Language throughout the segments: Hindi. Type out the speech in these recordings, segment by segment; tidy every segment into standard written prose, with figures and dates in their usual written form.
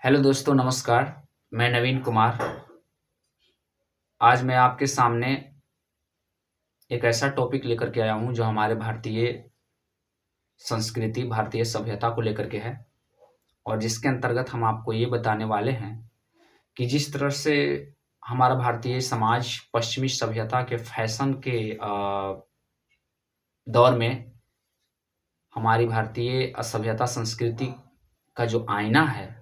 हेलो दोस्तों, नमस्कार। मैं नवीन कुमार। आज मैं आपके सामने एक ऐसा टॉपिक लेकर के आया हूँ जो हमारे भारतीय संस्कृति, भारतीय सभ्यता को लेकर के है और जिसके अंतर्गत हम आपको ये बताने वाले हैं कि जिस तरह से हमारा भारतीय समाज पश्चिमी सभ्यता के फैशन के दौर में हमारी भारतीय सभ्यता संस्कृति का जो आईना है,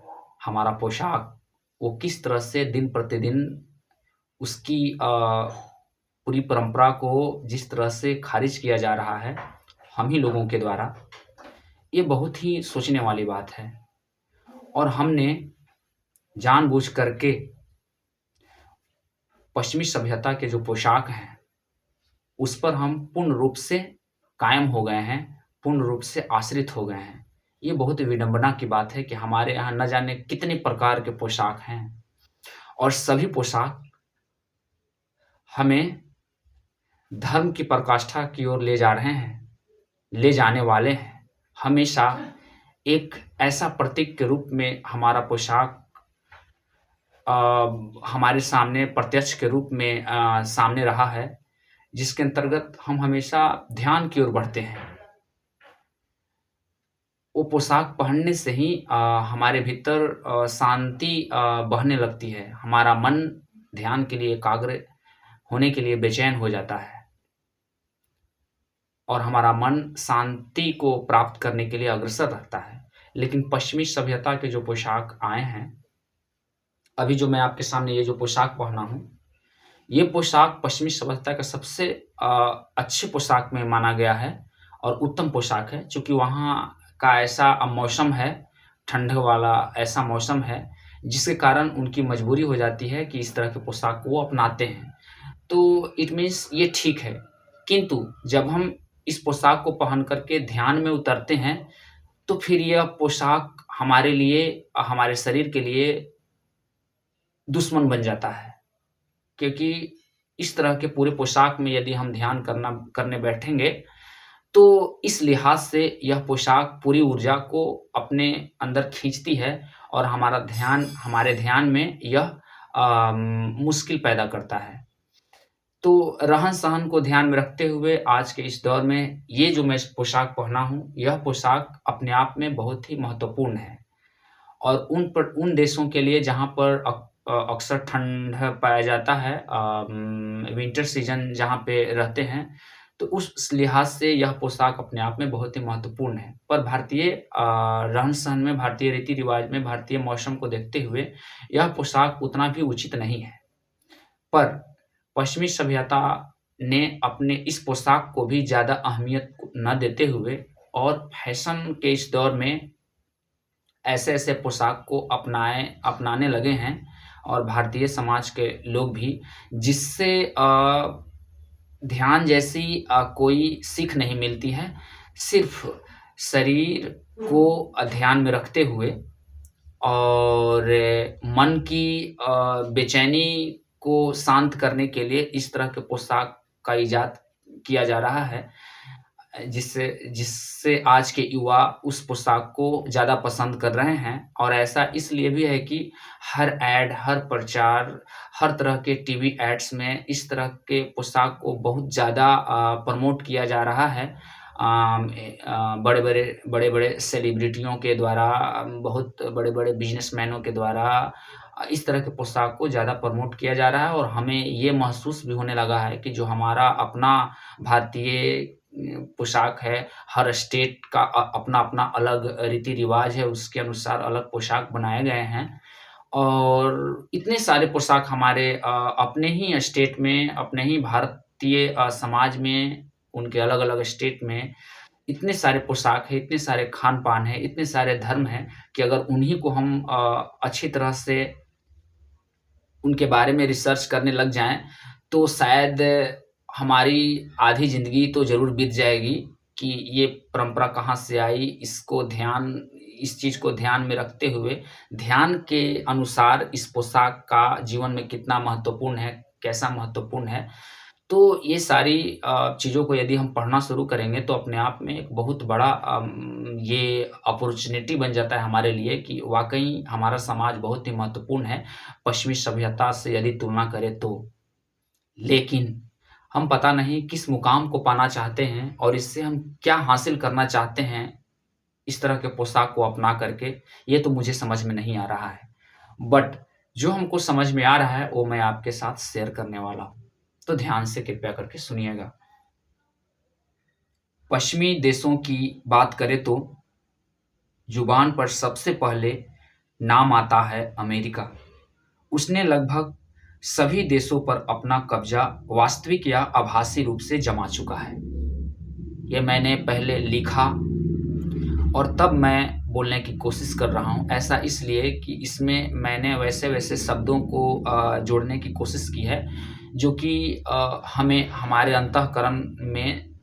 हमारा पोशाक, वो किस तरह से दिन प्रतिदिन उसकी पूरी परंपरा को जिस तरह से खारिज किया जा रहा है हम ही लोगों के द्वारा, ये बहुत ही सोचने वाली बात है। और हमने जानबूझ करके पश्चिमी सभ्यता के जो पोशाक हैं उस पर हम पूर्ण रूप से कायम हो गए हैं, पूर्ण रूप से आश्रित हो गए हैं। ये बहुत विडंबना की बात है कि हमारे यहाँ न जाने कितने प्रकार के पोशाक हैं और सभी पोशाक हमें धर्म की पराकाष्ठा की ओर ले जा रहे हैं, ले जाने वाले हैं। हमेशा एक ऐसा प्रतीक के रूप में हमारा पोशाक हमारे सामने प्रत्यक्ष के रूप में सामने रहा है, जिसके अंतर्गत हम हमेशा ध्यान की ओर बढ़ते हैं। वो पोशाक पहनने से ही हमारे भीतर शांति बहने लगती है। हमारा मन ध्यान के लिए एकाग्र होने के लिए बेचैन हो जाता है और हमारा मन शांति को प्राप्त करने के लिए अग्रसर रहता है। लेकिन पश्चिमी सभ्यता के जो पोशाक आए हैं, अभी जो मैं आपके सामने ये जो पोशाक पहना हूँ, ये पोशाक पश्चिमी सभ्यता का सबसे अच्छे पोशाक में माना गया है और उत्तम पोशाक है। चूँकि वहाँ का ऐसा मौसम है, ठंड वाला ऐसा मौसम है, जिसके कारण उनकी मजबूरी हो जाती है कि इस तरह के पोशाक को वो अपनाते हैं। तो इट मीन्स ये ठीक है, किंतु जब हम इस पोशाक को पहन कर के ध्यान में उतरते हैं, तो फिर यह पोशाक हमारे लिए, हमारे शरीर के लिए दुश्मन बन जाता है। क्योंकि इस तरह के पूरे पोशाक में यदि हम ध्यान करने बैठेंगे, तो इस लिहाज से यह पोशाक पूरी ऊर्जा को अपने अंदर खींचती है और हमारे ध्यान में यह मुश्किल पैदा करता है। तो रहन-सहन को ध्यान में रखते हुए आज के इस दौर में ये जो मैं पोशाक पहना हूँ, यह पोशाक अपने आप में बहुत ही महत्वपूर्ण है। और उन देशों के लिए जहाँ पर अक्सर ठंड पाया जाता है, विंटर सीज़न जहाँ पे रहते हैं, तो उस लिहाज से यह पोशाक अपने आप में बहुत ही महत्वपूर्ण है। पर भारतीय रहन-सहन में, भारतीय रीति-रिवाज में, भारतीय मौसम को देखते हुए यह पोशाक उतना भी उचित नहीं है। पर पश्चिमी सभ्यता ने अपने इस पोशाक को भी ज़्यादा अहमियत न देते हुए और फैशन के इस दौर में ऐसे-ऐसे पोशाक को अपनाने लगे हैं और भारतीय समाज के लोग भी, जिससे ध्यान जैसी कोई सीख नहीं मिलती है। सिर्फ़ शरीर को ध्यान में रखते हुए और मन की बेचैनी को शांत करने के लिए इस तरह के पोशाक का इज़ाद किया जा रहा है, जिससे आज के युवा उस पोशाक को ज़्यादा पसंद कर रहे हैं। और ऐसा इसलिए भी है कि हर ऐड, हर प्रचार, हर तरह के टीवी एड्स में इस तरह के पोशाक को बहुत ज़्यादा प्रमोट किया जा रहा है। बड़े-बड़े सेलिब्रिटियों के द्वारा, बहुत बड़े-बड़े बिज़नेसमैनों के द्वारा इस तरह के पोशाक को ज़्यादा प्रमोट किया जा रहा है और हमें ये महसूस भी होने लगा है कि जो हमारा अपना भारतीय पोशाक है, हर स्टेट का अपना-अपना अलग रीति-रिवाज है, उसके अनुसार अलग पोशाक बनाए गए हैं। और इतने सारे पोशाक हमारे अपने ही स्टेट में, अपने ही भारतीय समाज में, उनके अलग-अलग स्टेट में इतने सारे पोशाक हैं, इतने सारे खान-पान हैं, इतने सारे धर्म हैं कि अगर उन्हीं को हम अच्छी तरह से उनके बारे में रिसर्च करने लग जाएँ, तो शायद हमारी आधी ज़िंदगी तो ज़रूर बीत जाएगी कि ये परंपरा कहाँ से आई, इस चीज़ को ध्यान में रखते हुए, ध्यान के अनुसार इस पोशाक का जीवन में कितना महत्वपूर्ण है, कैसा महत्वपूर्ण है। तो ये सारी चीज़ों को यदि हम पढ़ना शुरू करेंगे तो अपने आप में एक बहुत बड़ा ये अपॉर्चुनिटी बन जाता है हमारे लिए कि वाक़ई हमारा समाज बहुत ही महत्वपूर्ण है, पश्चिमी सभ्यता से यदि तुलना करें तो। लेकिन हम पता नहीं किस मुकाम को पाना चाहते हैं और इससे हम क्या हासिल करना चाहते हैं, इस तरह के पोशाक को अपना करके, ये तो मुझे समझ में नहीं आ रहा है। बट जो हमको समझ में आ रहा है, वो मैं आपके साथ शेयर करने वाला हूँ। तो ध्यान से कृपया करके सुनिएगा। पश्चिमी देशों की बात करें तो जुबान पर सबसे पहले नाम आता है अमेरिका। उसने लगभग सभी देशों पर अपना कब्जा वास्तविक या आभासी रूप से जमा चुका है। ये मैंने पहले लिखा और तब मैं बोलने की कोशिश कर रहा हूँ। ऐसा इसलिए कि इसमें मैंने वैसे-वैसे शब्दों को जोड़ने की कोशिश की है, जो कि हमें हमारे अंतःकरण में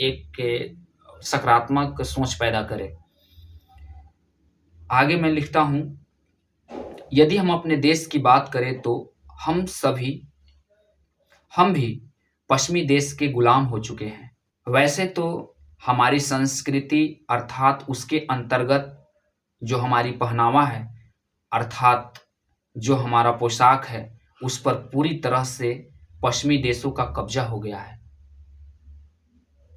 एक सकारात्मक सोच पैदा करे। आगे मैं लिखता हूँ, यदि हम अपने देश की बात करें तो हम भी पश्चिमी देश के गुलाम हो चुके हैं। वैसे तो हमारी संस्कृति अर्थात उसके अंतर्गत जो हमारी पहनावा है, अर्थात जो हमारा पोशाक है, उस पर पूरी तरह से पश्चिमी देशों का कब्जा हो गया है।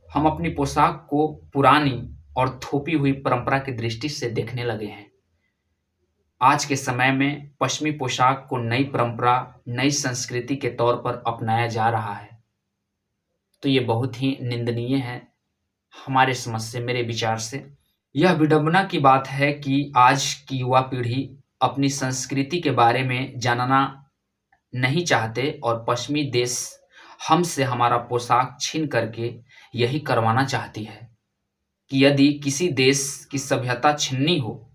हम अपनी पोशाक को पुरानी और थोपी हुई परंपरा की दृष्टि से देखने लगे हैं। आज के समय में पश्चिमी पोशाक को नई परंपरा, नई संस्कृति के तौर पर अपनाया जा रहा है। तो ये बहुत ही निंदनीय है हमारे समझ से, मेरे विचार से। यह विडंबना की बात है कि आज की युवा पीढ़ी अपनी संस्कृति के बारे में जानना नहीं चाहते और पश्चिमी देश हमसे हमारा पोशाक छीन करके यही करवाना चाहती है कि यदि किसी देश की सभ्यता छीननी हो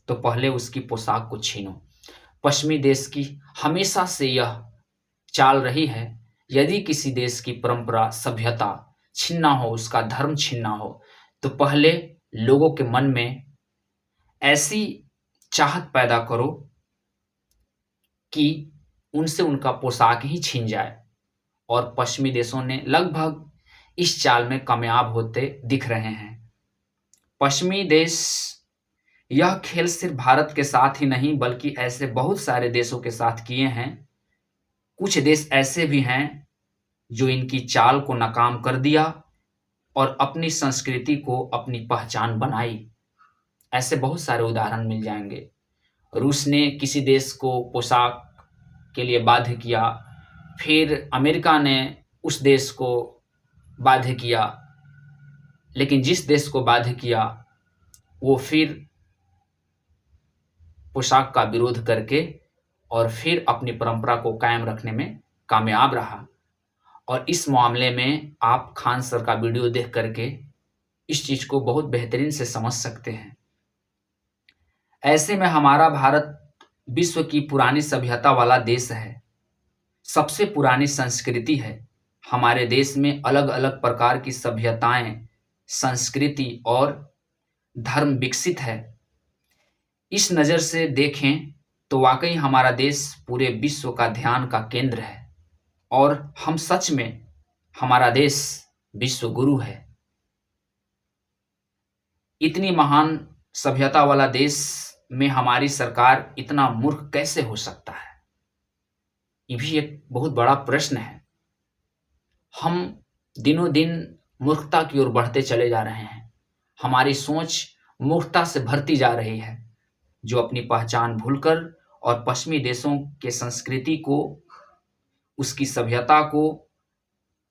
तो पहले उसकी पोशाक को छीनो। पश्चिमी देश की हमेशा से यह चाल रही है, यदि किसी देश की परंपरा, सभ्यता छीनना हो, उसका धर्म छीनना हो, तो पहले लोगों के मन में ऐसी चाहत पैदा करो कि उनसे उनका पोशाक ही छीन जाए। और पश्चिमी देशों ने लगभग इस चाल में कामयाब होते दिख रहे हैं। पश्चिमी देश यह खेल सिर्फ भारत के साथ ही नहीं बल्कि ऐसे बहुत सारे देशों के साथ किए हैं। कुछ देश ऐसे भी हैं जो इनकी चाल को नाकाम कर दिया और अपनी संस्कृति को अपनी पहचान बनाई। ऐसे बहुत सारे उदाहरण मिल जाएंगे। रूस ने किसी देश को पोशाक के लिए बाध्य किया, फिर अमेरिका ने उस देश को बाध्य किया, लेकिन जिस देश को बाध्य किया वो फिर पोशाक का विरोध करके और फिर अपनी परंपरा को कायम रखने में कामयाब रहा। और इस मामले में आप खान सर का वीडियो देख करके इस चीज को बहुत बेहतरीन से समझ सकते हैं। ऐसे में हमारा भारत विश्व की पुरानी सभ्यता वाला देश है, सबसे पुरानी संस्कृति है। हमारे देश में अलग अलग प्रकार की सभ्यताएं, संस्कृति और धर्म विकसित है। इस नज़र से देखें तो वाकई हमारा देश पूरे विश्व का ध्यान का केंद्र है और हम सच में, हमारा देश विश्व गुरु है। इतनी महान सभ्यता वाला देश में हमारी सरकार इतना मूर्ख कैसे हो सकता है? ये भी एक बहुत बड़ा प्रश्न है। हम दिनों दिन मूर्खता की ओर बढ़ते चले जा रहे हैं। हमारी सोच मूर्खता से भरती जा रही है, जो अपनी पहचान भूलकर और पश्चिमी देशों के संस्कृति को, उसकी सभ्यता को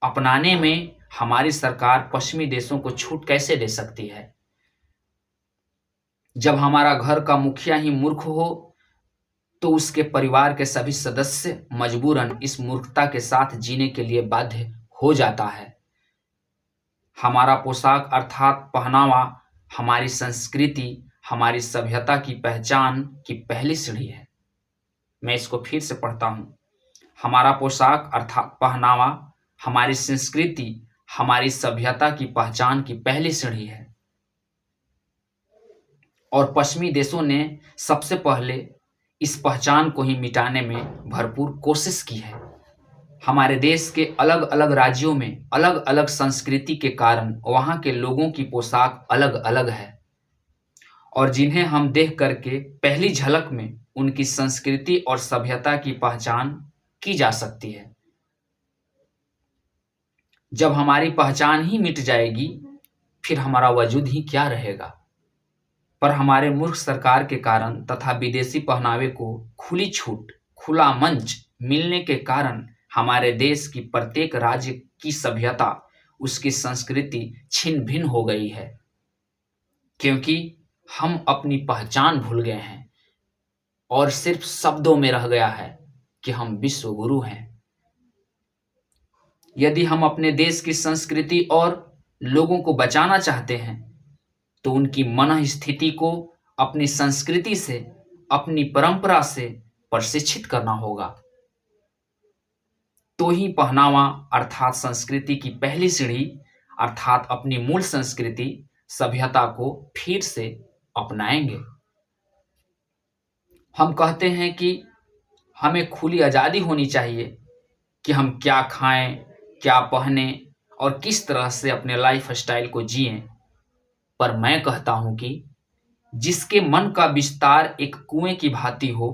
अपनाने में हमारी सरकार पश्चिमी देशों को छूट कैसे दे सकती है? जब हमारा घर का मुखिया ही मूर्ख हो तो उसके परिवार के सभी सदस्य मजबूरन इस मूर्खता के साथ जीने के लिए बाध्य हो जाता है। हमारा पोशाक अर्थात पहनावा हमारी संस्कृति, हमारी सभ्यता की पहचान की पहली सीढ़ी है। मैं इसको फिर से पढ़ता हूँ। हमारा पोशाक अर्थात पहनावा हमारी संस्कृति, हमारी सभ्यता की पहचान की पहली सीढ़ी है और पश्चिमी देशों ने सबसे पहले इस पहचान को ही मिटाने में भरपूर कोशिश की है। हमारे देश के अलग अलग राज्यों में अलग अलग संस्कृति के कारण वहाँ के लोगों की पोशाक अलग अलग है, और जिन्हें हम देख करके पहली झलक में उनकी संस्कृति और सभ्यता की पहचान की जा सकती है। जब हमारी पहचान ही मिट जाएगी, फिर हमारा वजूद ही क्या रहेगा। पर हमारे मूर्ख सरकार के कारण तथा विदेशी पहनावे को खुली छूट, खुला मंच मिलने के कारण हमारे देश की प्रत्येक राज्य की सभ्यता, उसकी संस्कृति छिन्न भिन्न हो गई है, क्योंकि हम अपनी पहचान भूल गए हैं और सिर्फ शब्दों में रह गया है कि हम विश्व गुरु हैं। यदि हम अपने देश की संस्कृति और लोगों को बचाना चाहते हैं, तो उनकी मन स्थिति को अपनी संस्कृति से, अपनी परंपरा से प्रशिक्षित करना होगा। तो ही पहनावा अर्थात संस्कृति की पहली सीढ़ी अर्थात अपनी मूल संस्कृति सभ्यता को फिर से अपनाएंगे। हम कहते हैं कि हमें खुली आज़ादी होनी चाहिए कि हम क्या खाएं, क्या पहने और किस तरह से अपने लाइफ स्टाइल को जिएं। पर मैं कहता हूं कि जिसके मन का विस्तार एक कुएं की भांति हो,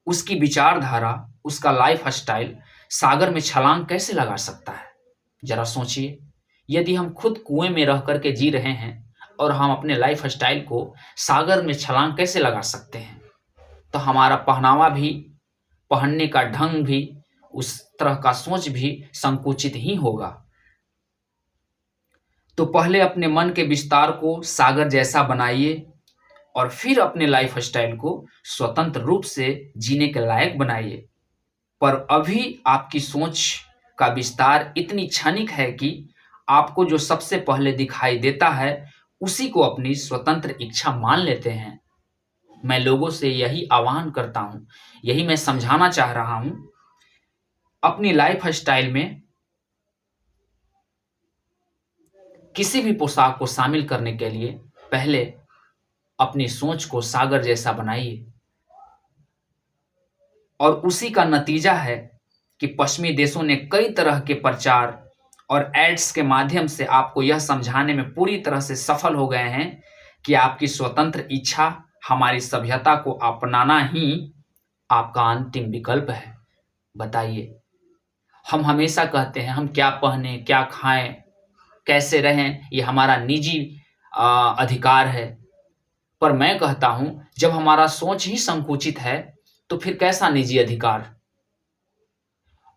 उसकी विचारधारा, उसका लाइफ स्टाइल सागर में छलांग कैसे लगा सकता है। जरा सोचिए, यदि हम खुद कुएं में रह करके जी रहे हैं और हम अपने लाइफ स्टाइल को सागर में छलांग कैसे लगा सकते हैं, तो हमारा पहनावा भी, पहनने का ढंग भी, उस तरह का सोच भी संकुचित ही होगा। तो पहले अपने मन के विस्तार को सागर जैसा बनाइए और फिर अपने लाइफ स्टाइल को स्वतंत्र रूप से जीने के लायक बनाइए। पर अभी आपकी सोच का विस्तार इतनी क्षणिक है कि आपको जो सबसे पहले दिखाई देता है उसी को अपनी स्वतंत्र इच्छा मान लेते हैं। मैं लोगों से यही आह्वान करता हूं, यही मैं समझाना चाह रहा हूं। अपनी लाइफ स्टाइल में किसी भी पोशाक को शामिल करने के लिए पहले अपनी सोच को सागर जैसा बनाइए। और उसी का नतीजा है कि पश्चिमी देशों ने कई तरह के प्रचार और एड्स के माध्यम से आपको यह समझाने में पूरी तरह से सफल हो गए हैं कि आपकी स्वतंत्र इच्छा, हमारी सभ्यता को अपनाना ही आपका अंतिम विकल्प है। बताइए, हम हमेशा कहते हैं हम क्या पहने, क्या खाएं, कैसे रहें, ये हमारा निजी अधिकार है। पर मैं कहता हूं, जब हमारा सोच ही संकुचित है तो फिर कैसा निजी अधिकार।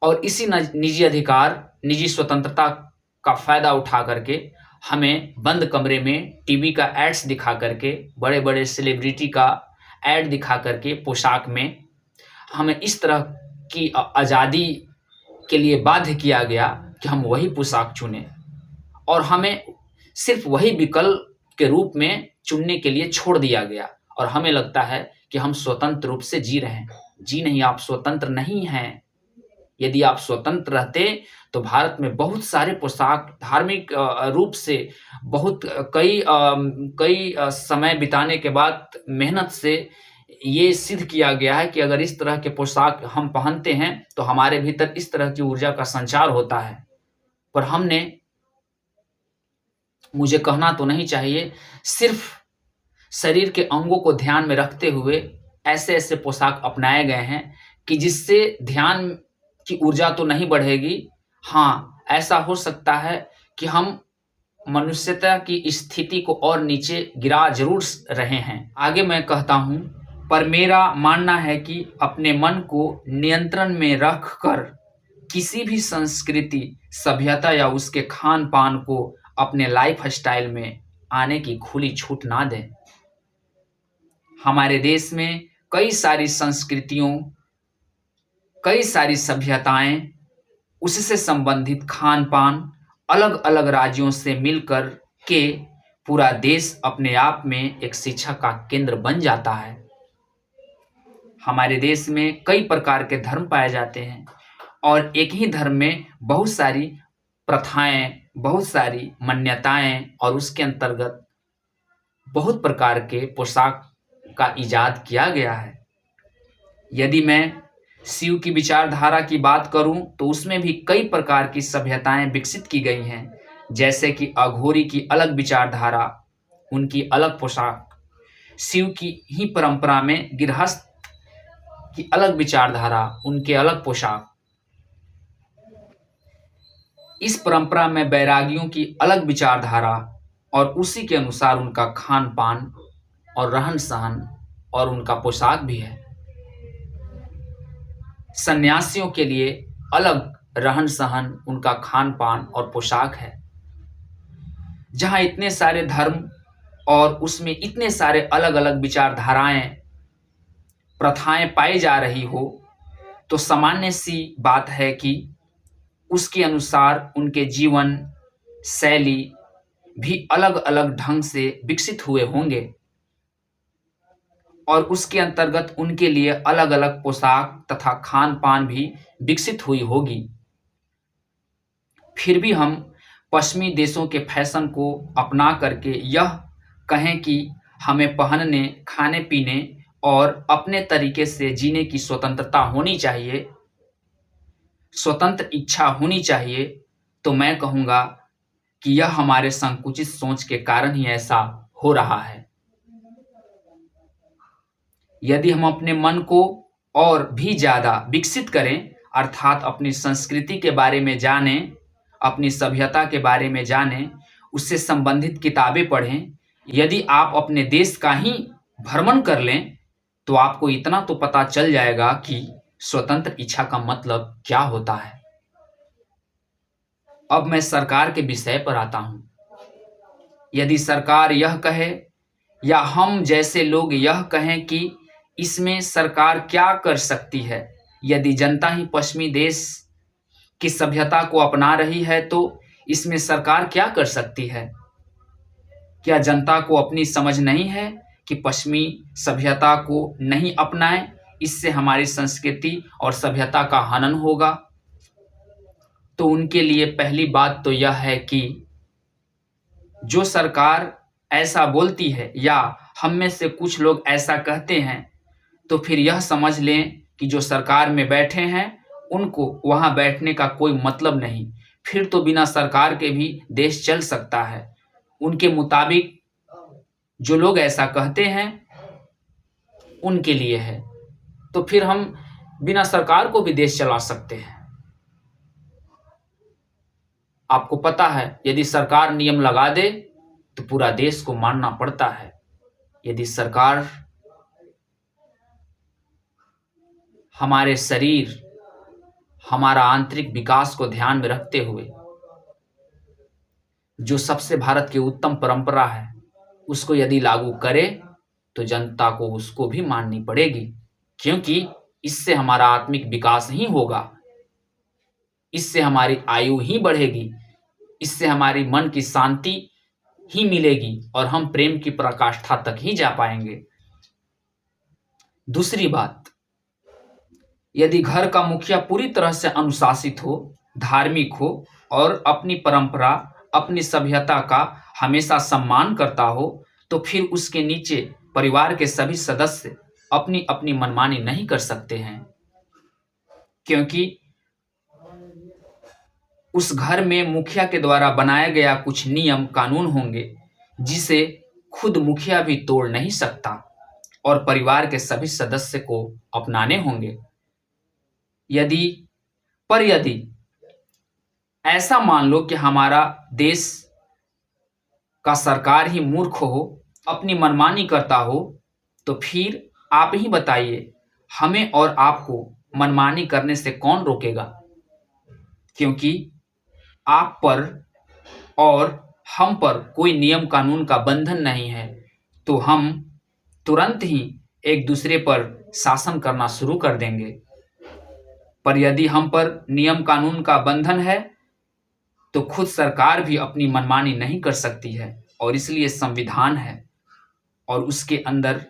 और इसी निजी अधिकार, निजी स्वतंत्रता का फायदा उठा करके हमें बंद कमरे में टीवी का एड्स दिखा करके, बड़े बड़े सेलिब्रिटी का एड दिखा करके पोशाक में हमें इस तरह की आज़ादी के लिए बाध्य किया गया कि हम वही पोशाक चुनें और हमें सिर्फ वही विकल्प के रूप में चुनने के लिए छोड़ दिया गया। और हमें लगता है कि हम स्वतंत्र रूप से जी रहे हैं। जी नहीं, आप स्वतंत्र नहीं हैं। यदि आप स्वतंत्र रहते तो भारत में बहुत सारे पोशाक धार्मिक रूप से बहुत कई समय बिताने के बाद मेहनत से ये सिद्ध किया गया है कि अगर इस तरह के पोशाक हम पहनते हैं तो हमारे भीतर इस तरह की ऊर्जा का संचार होता है। पर हमने, मुझे कहना तो नहीं चाहिए, सिर्फ शरीर के अंगों को ध्यान में रखते हुए ऐसे ऐसे पोशाक अपनाए गए हैं कि जिससे ध्यान की ऊर्जा तो नहीं बढ़ेगी। हाँ, ऐसा हो सकता है कि हम मनुष्यता की स्थिति को और नीचे गिरा जरूर रहे हैं। आगे मैं कहता हूँ, पर मेरा मानना है कि अपने मन को नियंत्रण में रखकर किसी भी संस्कृति, सभ्यता या उसके खान पान को अपने लाइफ स्टाइल में आने की खुली छूट ना दें। हमारे देश में कई सारी संस्कृतियों, कई सारी सभ्यताएं, उससे संबंधित खान पान अलग अलग राज्यों से मिलकर के पूरा देश अपने आप में एक शिक्षा का केंद्र बन जाता है। हमारे देश में कई प्रकार के धर्म पाए जाते हैं और एक ही धर्म में बहुत सारी प्रथाएं, बहुत सारी मान्यताएं और उसके अंतर्गत बहुत प्रकार के पोशाक का इजाद किया गया है। यदि मैं शिव की विचारधारा की बात करूं तो उसमें भी कई प्रकार की सभ्यताएं विकसित की गई हैं, जैसे कि अघोरी की अलग विचारधारा, उनकी अलग पोशाक, शिव की ही परंपरा में गृहस्थ की अलग विचारधारा, उनके अलग पोशाक, इस परंपरा में बैरागियों की अलग विचारधारा और उसी के अनुसार उनका खान पान और रहन सहन और उनका पोशाक भी है। सन्यासियों के लिए अलग रहन सहन, उनका खान पान और पोशाक है। जहां इतने सारे धर्म और उसमें इतने सारे अलग अलग विचारधाराएं, प्रथाएं पाई जा रही हो, तो सामान्य सी बात है कि उसके अनुसार उनके जीवन शैली भी अलग अलग ढंग से विकसित हुए होंगे और उसके अंतर्गत उनके लिए अलग अलग पोशाक तथा खान पान भी विकसित हुई होगी। फिर भी हम पश्चिमी देशों के फैशन को अपना करके यह कहें कि हमें पहनने, खाने पीने और अपने तरीके से जीने की स्वतंत्रता होनी चाहिए, स्वतंत्र इच्छा होनी चाहिए, तो मैं कहूँगा कि यह हमारे संकुचित सोच के कारण ही ऐसा हो रहा है। यदि हम अपने मन को और भी ज़्यादा विकसित करें, अर्थात अपनी संस्कृति के बारे में जानें, अपनी सभ्यता के बारे में जानें, उससे संबंधित किताबें पढ़ें, यदि आप अपने देश का ही भ्रमण कर लें, तो आपको इतना तो पता चल जाएगा कि स्वतंत्र इच्छा का मतलब क्या होता है। अब मैं सरकार के विषय पर आता हूं। यदि सरकार यह कहे या हम जैसे लोग यह कहें कि इसमें सरकार क्या कर सकती है, यदि जनता ही पश्चिमी देश की सभ्यता को अपना रही है तो इसमें सरकार क्या कर सकती है? क्या जनता को अपनी समझ नहीं है कि पश्चिमी सभ्यता को नहीं अपनाएं, इससे हमारी संस्कृति और सभ्यता का हनन होगा? तो उनके लिए पहली बात तो यह है कि जो सरकार ऐसा बोलती है या हम में से कुछ लोग ऐसा कहते हैं, तो फिर यह समझ लें कि जो सरकार में बैठे हैं उनको वहां बैठने का कोई मतलब नहीं। फिर तो बिना सरकार के भी देश चल सकता है। उनके मुताबिक जो लोग ऐसा कहते हैं उनके लिए है, तो फिर हम बिना सरकार को भी देश चला सकते हैं। आपको पता है, यदि सरकार नियम लगा दे तो पूरा देश को मानना पड़ता है। यदि सरकार हमारे शरीर, हमारा आंतरिक विकास को ध्यान में रखते हुए जो सबसे भारत की उत्तम परंपरा है उसको यदि लागू करे तो जनता को उसको भी माननी पड़ेगी, क्योंकि इससे हमारा आत्मिक विकास ही होगा, इससे हमारी आयु ही बढ़ेगी, इससे हमारी मन की शांति ही मिलेगी और हम प्रेम की पराकाष्ठा तक ही जा पाएंगे। दूसरी बात, यदि घर का मुखिया पूरी तरह से अनुशासित हो, धार्मिक हो और अपनी परंपरा, अपनी सभ्यता का हमेशा सम्मान करता हो, तो फिर उसके नीचे परिवार के सभी सदस्य अपनी अपनी मनमानी नहीं कर सकते हैं, क्योंकि उस घर में मुखिया के द्वारा बनाया गया कुछ नियम कानून होंगे जिसे खुद मुखिया भी तोड़ नहीं सकता और परिवार के सभी सदस्य को अपनाने होंगे। यदि ऐसा मान लो कि हमारा देश का सरकार ही मूर्ख हो, अपनी मनमानी करता हो, तो फिर आप ही बताइए, हमें और आपको मनमानी करने से कौन रोकेगा? क्योंकि आप पर और हम पर कोई नियम कानून का बंधन नहीं है, तो हम तुरंत ही एक दूसरे पर शासन करना शुरू कर देंगे। पर यदि हम पर नियम कानून का बंधन है तो खुद सरकार भी अपनी मनमानी नहीं कर सकती है, और इसलिए संविधान है और उसके अंदर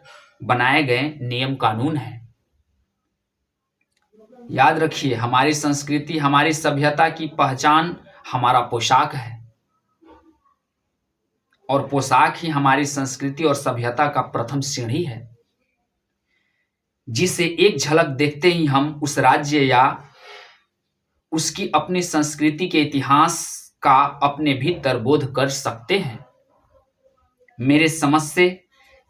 बनाए गए नियम कानून हैं। याद रखिए, हमारी संस्कृति, हमारी सभ्यता की पहचान हमारा पोशाक है और पोशाक ही हमारी संस्कृति और सभ्यता का प्रथम सीढ़ी है। जिसे एक झलक देखते ही हम उस राज्य या उसकी अपनी संस्कृति के इतिहास का अपने भीतर बोध कर सकते हैं। मेरे समझ से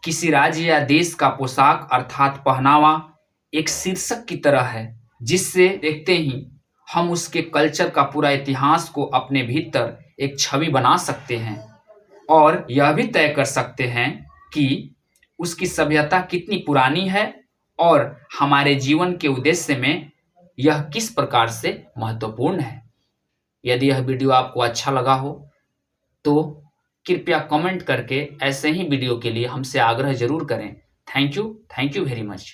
किसी राज्य या देश का पोशाक अर्थात पहनावा एक शीर्षक की तरह है, जिससे देखते ही हम उसके कल्चर का पूरा इतिहास को अपने भीतर एक छवि बना सकते हैं और यह भी तय कर सकते हैं कि उसकी सभ्यता कितनी पुरानी है और हमारे जीवन के उद्देश्य में यह किस प्रकार से महत्वपूर्ण है। यदि यह वीडियो आपको अच्छा लगा हो तो कृपया कमेंट करके ऐसे ही वीडियो के लिए हमसे आग्रह जरूर करें। Thank you very much.